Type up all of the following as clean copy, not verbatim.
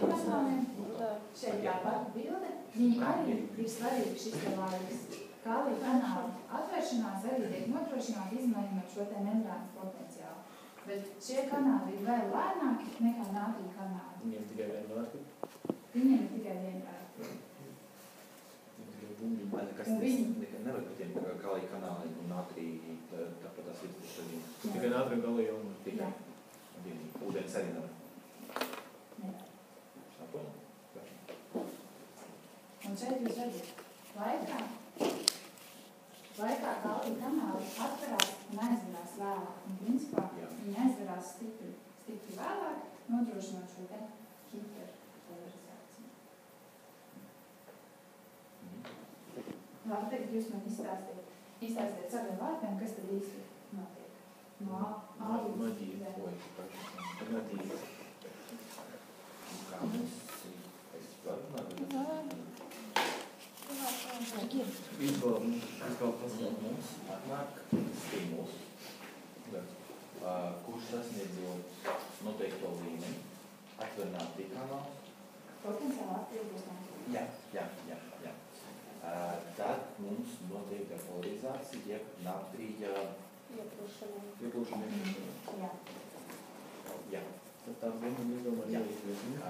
kanāliem. Šeit tāpat bilde. Viņi arī ir svarīgi šis te laiks. Kālija kanāla atvēršanās arī tiek nodrošināta izmaiņot šo te membrānas potenciālu. Bet šie kanāli ir vēl lēnāki nekā natrija kanāli. Viņiem tikai vienvārti? Viņiem ir tikai vienvārti. Kas nevajag par tiem kālija kanāliem un natrija, tāpat tās ir šodien? Tikai natrija galija un tikai ūdens arī nevar. Nevar. Saprotu? Un šeit jūs redzat, laikā kālija kanāli atverās un aizverās vēlāk. Un principā viņi aizverās stipri vēlāk, nodrošinot šo te hiperpolarizāciju. Labi, tagad jūs man izstāstiet saviem vārdiem, kas tad īsti notiek. No A līdz Z. Maģija. Kā mums es varu mums atnāk stimuls, kurš sasniedzot noteikto līmeni, atver natrija kanālu. Potenciāli atpildīšanās. Jā. Tad mums notiek depolarizācija, jeb natrija iepūšana. Jā. Tad tā vienam izdomā ielīdz.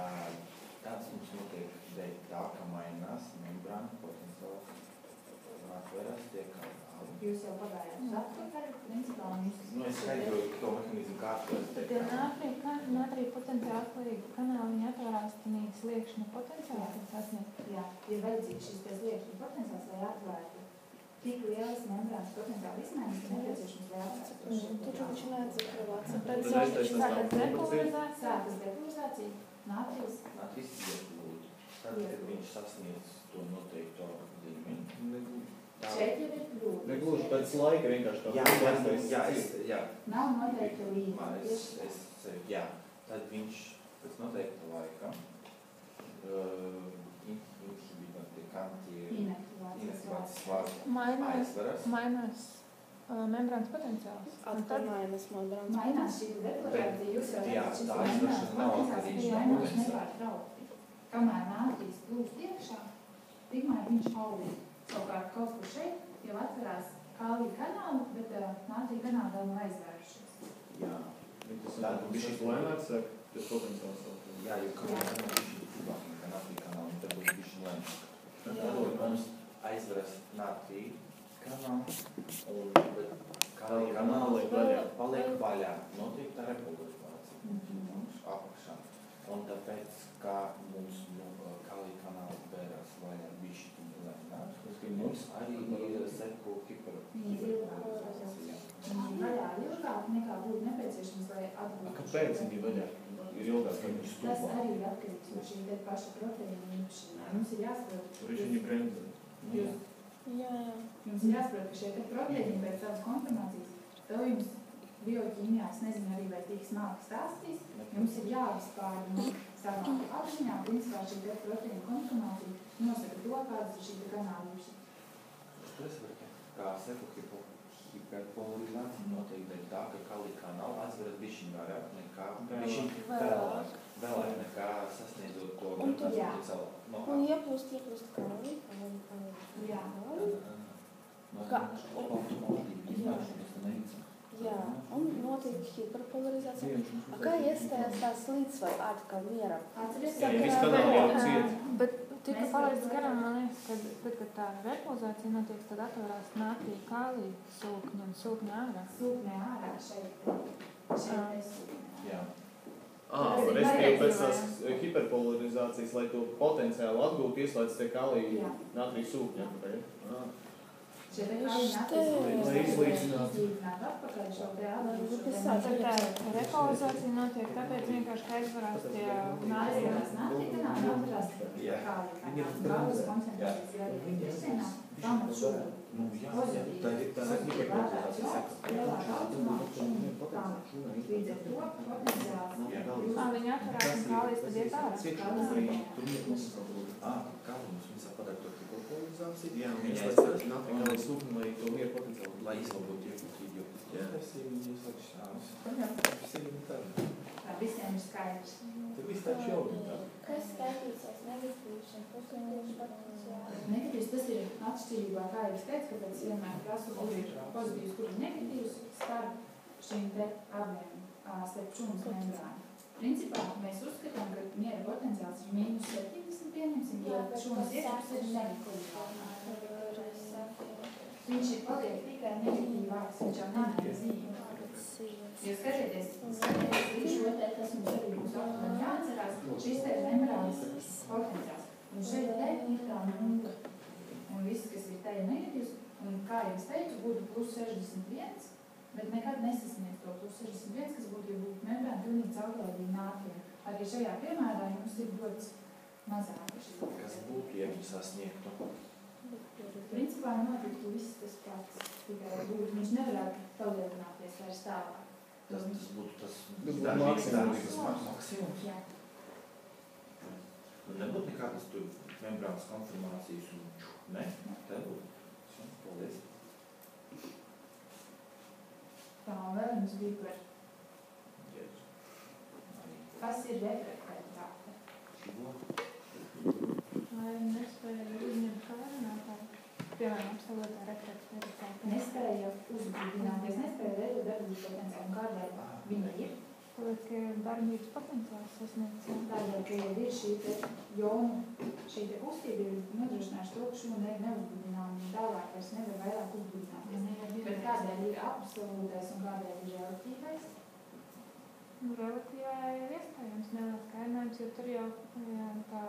Tāds mums notiek dēļ tā, ka mainās membrāna potenciāls atveras tiek kanāli. Jūs jau pagājāt uz atpakaļ, principā mums... Es skaidroju to mehanizmu kārtos. Tad tie natrija potenciāli atklājīgi kanāli, viņi atvarās tanī sliekšņa potenciāli sasniegt. Jā, ir vajadzīgs šis te sliekšņa potenciāls, lai atvērtu tik lielas membrānas potenciāli izmaiņas, ir nepieciešams, lai atvērtu. Taču viņš neatzakrāvāts. Tad sākas depolarizācija. Natrijas iegūt. Tad, kad viņš sasniedz to noteikto līmeni. šeit jau ir grūti. Negluži pēc laika vienkārši tā. Jā. Nav noteikta līmeni. Jā. Tad viņš pēc noteikta laika Mainās membrānas potenciāls. Mainās šī depolarizācija, jūs jau redzat, šis membrānas potenciāls mainās nepārtraukti. Kamēr natrijas plūst iekšā, tikmēr viņš aug. Savukārt kaut kur šeit jau atverās kālija kanāli, bet natrija kanāli vēl nav aizvēršies. Jā. Tas ir lēnāks, tas potenciāls. Jā, jo kālija kanāli ir tuvāk nekā natrija kanāli, tad būs bišķi lēnāk. Tad mums aizveras natrija kanāli, bet kālija kanāli paliek vaļā. Notiek tā repolarizācija mums apakšā. Un tāpēc, kā mums kālija kanāli vērās vaļā bišķi lēnāk, mums arī ir seko hiperpolarizācija. Vaļā ilgāk nekā būtu nepieciešams, lai atgūtu. Kāpēc viņi vaļā ir ilgāk? Tas arī ir atkarīgs no šī te paša proteīna īpašībām. Mums ir jāsaprot, jums ir jāsaprot, ka šie te proteīni pēc savas konformācijas, tev jums bioķīmijā, es nezinu arī, vai tik smalki stāstīs, jums ir jāvispārina savā apziņā, principā šī te proteīna konformācija nosaka to, kādas ir šī te kanāla īpašības. Tas var kā seko hiperpolarizācija notiek dēļ tā, ka kālija kanāli atveras bišķiņ vairāk nekā vēlāk nekā sasniedzot to potenciālu. Un ieplūst kālija. Jā. Jā, un notiek hiperpolarizācija. Kā iestājās tās līdzsvaru atkal mieram? Bet tika palaists garām, man liekas, ka tad, kad tā repolarizācija notiek, tad atvarās natrija kālija sūkņa un sūkņa ārā. Sūkņa ārā šeit nesūkņa. Jā. Respektīvi pēc tās hiperpolarizācijas, lai to potenciālu atgūtu, ieslēdz tie kālija natrija sūkņa. Šeit ir izlīdzināt atpakaļ šo te repolarizācija notiek, tāpēc vienkārši, ka aizvarās tie natrija kanāli, atvarās kālija kanāli. Kālas koncentrācijas arī virzienā, pamat šūru. Pozitīvi vērtēts lielāka automāta šūnu pamat. Līdz ar to potenciāls. Viņi atvarās un kālijas tad iet ārā. Kālijas mums padara to hiperpolarizāciju. Jā, un ieslēdz natrija sūkņu, lai to mieru potenciālu. Lai izlabotu iekļūt video. Jā, tas ir ieslēgšanās. Tas ir tā. Tā visiem ir skaidrs. Tad viss tāds jauki tā. Kas skaitīsies negatīvs un pozitīvs potenciāls? Negatīvs tas ir atšķirībā, kā jau es teicu, ka pēc vienmēr prasu, kur ir pozitīvs, kur ir negatīvs starp šīm te abiem, starp šūnas membrānu. Principā mēs uzskatām, ka miera potenciāls ir -70, pieņemsim, jo šūnas iekšpus ir negatīvs. Viņš ir paliek tikai negatīvāks, viņš jau nav zīme. Jo skatieties līdz šo te, tas mums arī būs aptuveni jāatcerās, šis te ir membrānas potenciāls. Un šeit te ir tā nulle. Un viss, kas ir te ir negatīvs, un kā jau es teicu, būtu +61, bet nekad nesasniedz to +61, kas būtu, ja būtu membrāna pilnīgi caurlaidīga nātrija. Arī šajā piemērā jums ir dots mazāk. Kas būtu, ja viņi sasniegtu? Principā notiktu viss tas pats, tikai būtu, viņš nevarētu palielināties vairs tālāk. Tas būtu tas maksimums. Maksimums? Jā. Un nebūtu nekādas tur membrānas konformācijas un ne? Tā būtu. Paldies. Tā vēl mums bija par, kas ir refraktivitāte. Lai nespēja uzņemt kamerinātāju, piemēram, absolūtā refraktivitāte. Nespēja uzbudināties, nespēja veidot darbības potenciālu, un kādēļ viņa ir. Tāpēc, ka darbības potenciāls sasniegts. Tādēļ, ka jau ir šī te jonu, šī te kustība ir nodrošinājuši to, ka šūna ir neuzbudināma, un tālāk vairs nevar vairāk uzbudināties. Bet kādēļ ir absolūtais un kādēļ ir relatīvais? Relatīvā ir iespējams neliels kairinājums, jo tur jau tā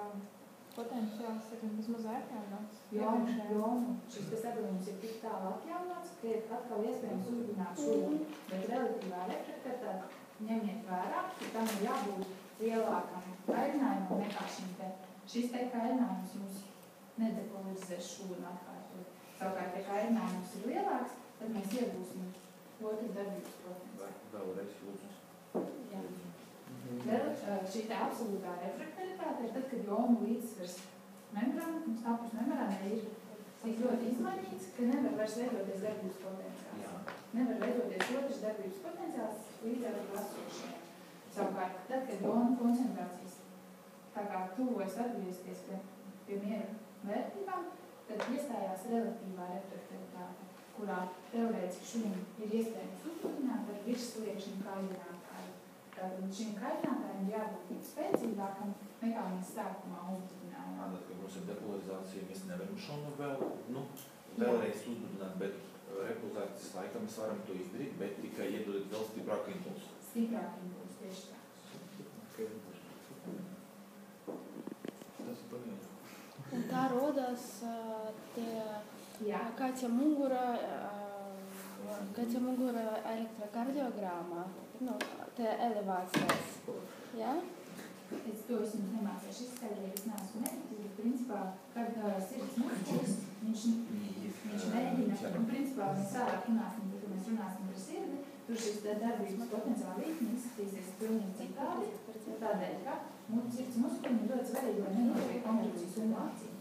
potenciāls ir vismaz atjaunots. Jonu, šis te sadalījums ir tik tālu atjaunots, ka ir atkal iespējams uzbudināt šūnu. Bet relatīvā refraktivitāte ņemiet vērā, ka tam ir jābūt lielākam kairinājumam nekā šim te. Šis te kairinājums mums nedepolarizēs šūnu atkārtot. Savukārt, ja kairinājums ir lielāks, tad mēs iegūsim otru darbības potenciālu. Vēlreiz lūdzu. Jā. Vēl šī te absolūtā refraktivitāte ir tad, kad jonu līdzsvars membrāna, mums apus membrāna ir tik ļoti izmainīts, ka nevar vairs veidoties darbības potenciāls. Nevar veidoties otrs darbības potenciāls līdz ar esošajiem. Savukārt, tad, kad jonu koncentrācijas tā kā tuvojas atgriezties pie miera vērtībām, tad iestājās relatīvā refraktivitāte, kurā teorētiski šūnu ir iespējams uzbudināt ar virssliekšņu kairinātāju. Tātad šim kairinātājiem jābūt tik spēcīgākam, nekā mēs sākumā uzbudinājām. Tātad, ka mums ir depolarizācija, mēs nevaram šonu vēlreiz uzbudināt, bet repulzācijas laikā mēs varam to izdarīt, bet tikai iedodot vēl stiprāku impulsu. Stiprāku impulsu, tieši tā. Tas ir pavienot. Un tā rodās kāds jau mugura elektrokardiogramā, tie elevācijas. Ja? Es to jums nemācīšu izskaidrīt, es neesmu mediķis, bet principā, kad sirds muskulis, viņš mēģina, un principā mēs sārāk runāsim, kad mēs runāsim par sirdi, tur šis darbības potenciāli līkni izskatīsies pilnīgi citādi, tādēļ, ka sirds muskulim ir ļoti svarīgi, lai nenotiek kontracijas umācija.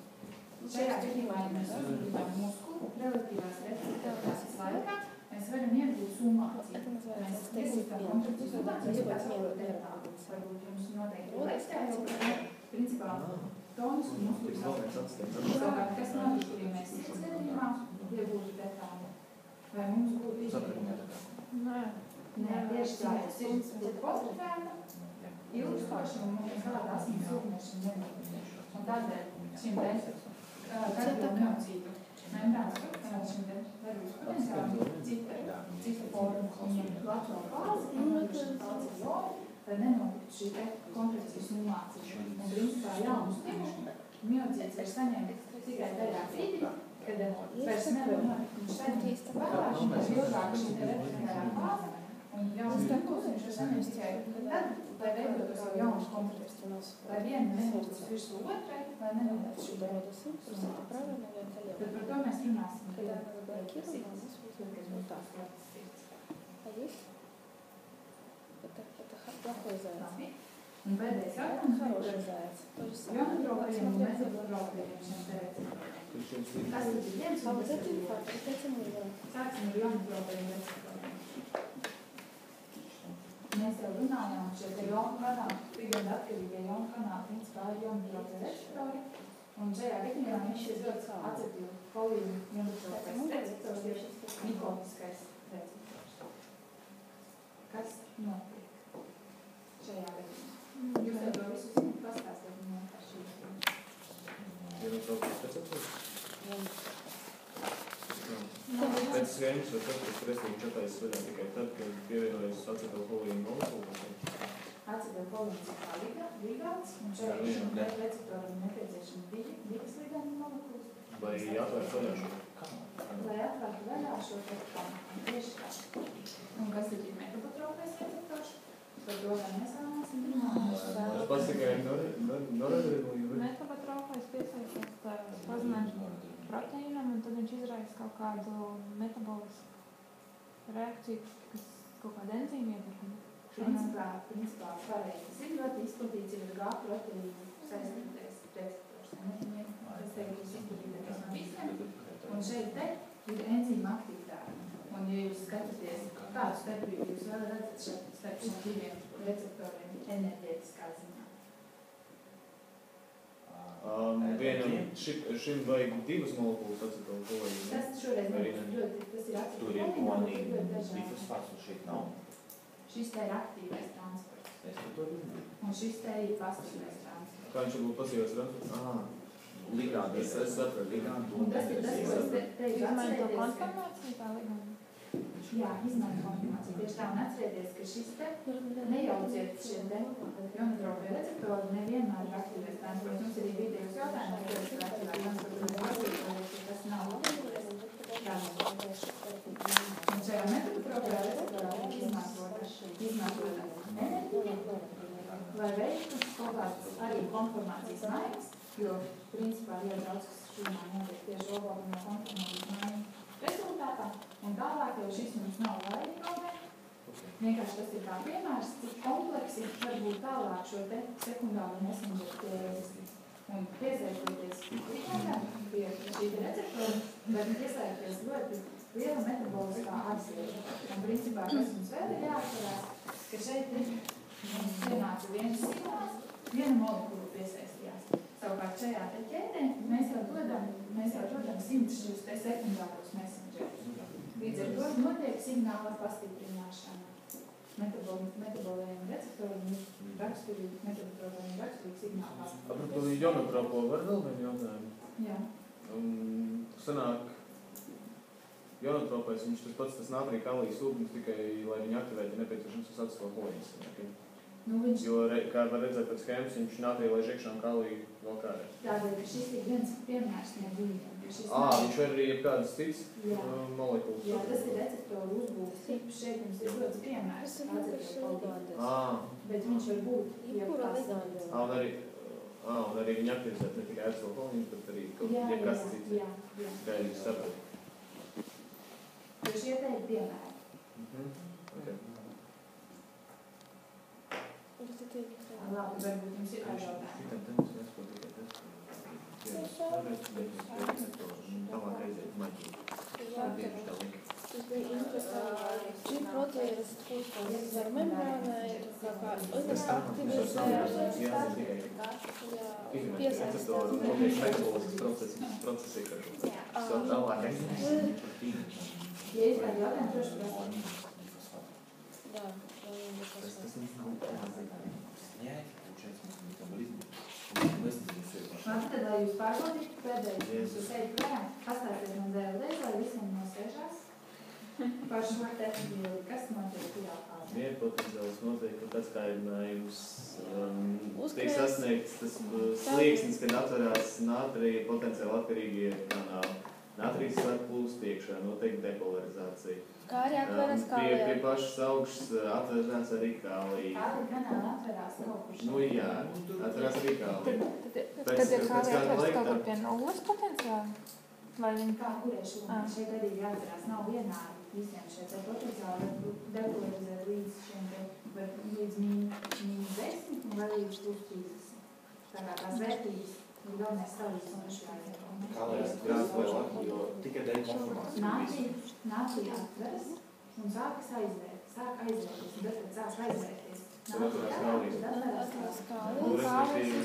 Šajā gadījumā, ja mēs uzbudinām muskulu relatīvās refraktivitātes laikā, mēs varam iegūt sumāciju. Mēs iegūstam kontracijas umāciju, ja tas varbūt jums noteikti laikstājot, principā tonus un muskulis savukārt, kas notiktu, ja mēs sirds gadījumā iegūtu tetānu. Vai mums būtu izdarījumi? Nē, tieši tā, sirds būtu postrifēta, ilgstoši un mums kāda asins sūknešana nebūtu. Un tādēļ šim kardiomyocītu membrānas šim darbības potenciālam cita forma. Viņam plato fāzi, nodrošina tāds jodi, lai nenotiktu šī te kontrakcijas umācija. Un principā jaunu stimulu miocīts var saņemt tikai tajā brīdī, kad vairs nevar notikt. Viņš saņemt vēlāk, viņš ilgāk šī te refraktāra fāze, un jaunas stimulus viņš var saņemt tikai tad, lai veidotos jau jaunas kontrakcijas. Lai viena nenotiktu virsū otrai, lai nenotiktu šī te bet par to mēs runāsim. Un pēdējais jautājums par jonotropiem un mezotropiem šiem terēciem. Kas tad ir viens un kas ir otrs? Sāksim ar jonotropiem un mezotropiem. mēs jau runājām, šie te jonu kanāli, pigmenta atkarīgie jonu kanāli, principā ir jonotropie receptori. Un šajā gadījumā viņš ir ļoti acetilholīnu jonotropais receptors, ir nikotiskais receptors. Kas notiek šajā gadījumā? Jūs jau to visu zināt, pastāstīt vienkārši. Jonotropais receptors? Pēc schēmas var teikt, ka restīvi čatais vaļā tikai tad, kad pievienojas acetilholīnu molekulu. Acetilholīns ir kā ligāns, un šajā šim receptoram nepieciešami divas ligānu molekulas. Lai atvērtu vaļā šo? Lai atvērtu vaļā šo kanālu. Tieši tā. Un kas ir metabotropais receptors? Par to vēl mēs vēl neesam runājuši. Tas pats tikai noradrību. Metabotropais piesaistās pazināt proteīnam, un tad viņš izraisa kaut kādu metabolisku reakciju, kas kaut kāda enzīma ietekmē. Principā pareizi. Tas ir ļoti izplatīts, ir G proteīnu saistītais receptors. Tas tagad jūs izplatītākais no visiem. Un šeit te ir enzīma aktivitāte. Un ja jūs skatāties, kādu starpību jūs vēl redzat starp šiem diviem receptoriem enerģētiskā ziņā. Šim vajag divas molekulas acetilholīnu. Tas šoreiz ļoti, tas ir Tur ir acetilholīnu. difosfāts, un šeit nav. Šis te ir aktīvais transports. Es par to runāju. Un šis te ir pasīvais transports. Kā viņš būtu pasīvais transports? Ligāndi. Es sapratu. Ligāndi. Un tas ir tas, ko es teicu, Izmanto atcerēties, ka... konformāciju tā ligāna. Jā, izmanto konformāciju. Tieši tā, un atcerēties, ka šis te nejauciet šie te jonotropie receptori nevienmēr ir aktīvais transports. Mums arī bija divas jautājumi, ka ir aktīvais transports, tas nav aktīvais. Un šajā metabotropajā receptorā izmantota enerģija, lai veiktu kaut kādas arī konformācijas maiņas, jo principā jau daudz, kas šūmā notiek tieši obaluma no konformācijas maiņas rezultātā, un tālāk jau šis mums nav laikromē. Vienkārši tas ir kā piemērs, cik kompleksi var būt tālāk šo te sekundāru messenger un piesaistīties pie šī receptora, bet piesaistīties ļoti liela metaboliskā atslieta. Un principā, kas mums vēl ir jāatcerās, ka šeit mums pienāca viens signāls, viena molekula piesaistījās. Savukārt šajā te ķēdē mēs jau dodam 100 šos te sekundāros messengerus. Līdz ar to notiek signāla pastiprināšana. Metabolējiem receptoriem ir raksturīgi, metabotropiem raksturīgi signāla pastiprināšana. Par to jonotropo var vēl vienu jautājumu? Jā. Sanāk, jonotropais, viņš tas pats, tas natrija kalijas ūdens, tikai, lai viņu aktivētu, nepieciešams uz acetilholīns. Jo, kā var redzēt pēc schēmas, viņš natrija laiž iekšā un kaliju vēl kādē. Tādēļ, ka šis ir viens piemērs no diviem. Viņš var arī jebkādas cits molekulas. Jā, tas ir receptoru uzbūves tips. Šeit mums ir ļoti piemērs acetilholīns. Bet viņš var būt jebkāds. Un arī viņi aktivizēt ne tikai acetilholīns, bet arī jebkas cits. Kā jūs sapratu. Jo šie te ir piemēri. Labi, varbūt jums ir kāds jautājums. Tas bija interesanti. Šī proteīna kūstas ar membrānai, kā aktivizē, Ja ir kādi jautājumi, droši prasīt. Labi, tad, lai jūs pārbaudītu pēdējais, jūs ejat projām, pastāstiet man vēlreiz, lai visiem nosēžās par šo tehniku, kas notiek jāpārāk. Mierpotenciāls noteikti atskaidinājums tiek sasniegts tas slieksnis, kad atverās natrija potenciāli atkarīgie kanāli. Natrijas var plūst iekšā, noteikti depolarizācija. Kā arī atveras kālija? Pie pašas augšas atverās arī kālija. Kādi kanāli atverās kaut kur? Nu jā, atverās arī kālija. Tad ir kādi atveras kaut kur pie nulles potenciāli? Vai viņi kā kurēšu? Šeit arī jāatverās, nav vienādi visiem šeit potenciāli depolarizēt līdz šiem te, līdz -10 vai līdz +30. Tā kā tās vērtības ir galvenais salīdzinoši jāiet. Kālijas grāts lielāk, jo tikai dēļ konformācijas. Nācija atveras un sākas aizvērt. sāk aizvērties, un tad, kad sāk aizvērties, Tad atverās kālijas. tad atverās kālijas. Nu, respektīvi,